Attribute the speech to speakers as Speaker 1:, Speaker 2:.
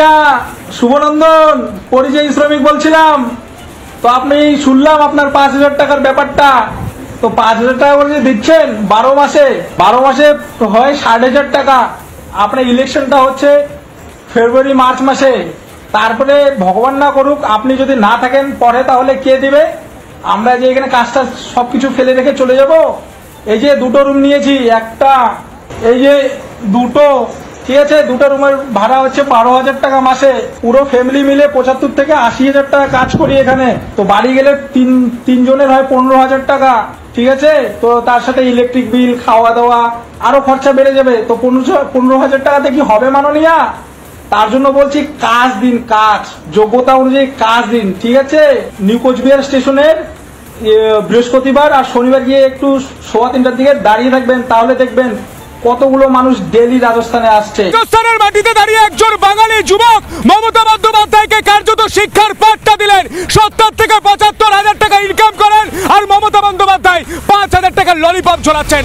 Speaker 1: মাননীয়া শুভনন্দন পরিযায়ী শ্রমিক বলছিলাম। তো আপনি শুনলাম আপনার 5,000 টাকার ব্যাপারটা। তো 5,000 টাকা করে দিচ্ছেন 12 মাসে হয় 60,000 টাকা। আপনার ইলেকশনটা হচ্ছে ফেব্রুয়ারি মার্চ মাসে। তারপরে ভগবান না করুক আপনি যদি না থাকেন পরে, তাহলে কে দিবে? আমরা যে এখানে কাজটা সবকিছু ফেলে রেখে চলে যাব। এই যে 2টো রুম নিয়েছি, একটা এই যে 2টো, ঠিক আছে, 2টো রুমের ভাড়া হচ্ছে 12,000 টাকা মাসে। পুরো ফ্যামিলি মিলে 75 থেকে 80,000 টাকা কাজ করি এখানে। তো বাড়ি গেলে তিনজনের হয় 15,000 টাকা, ঠিক আছে। তো তার সাথে ইলেকট্রিক বিল, খাওয়া দাওয়া, আরো খরচা বেড়ে যাবে। তো 15,000 টাকাতে কি হবে মাননীয়া? তার জন্য বলছি কাজ দিন, কাজ যোগ্যতা অনুযায়ী কাজ দিন, ঠিক আছে। নিউ কোচবিহার স্টেশনের বৃহস্পতিবার আর শনিবার গিয়ে একটু 3:15 দিকে দাঁড়িয়ে থাকবেন, তাহলে দেখবেন কতগুলো মানুষ ডেলি রাজস্থানে আসছে।
Speaker 2: রাজস্থানের মাটিতে দাঁড়িয়ে একজন বাঙালি যুবক মমতা বন্দ্যোপাধ্যায়কে কার্যত শিক্ষার পাঠটা দিলেন। 70 থেকে 75,000 টাকা ইনকাম করেন আর মমতা বন্দ্যোপাধ্যায় 5,000 টাকার ললিপপ ঝোলাচ্ছেন।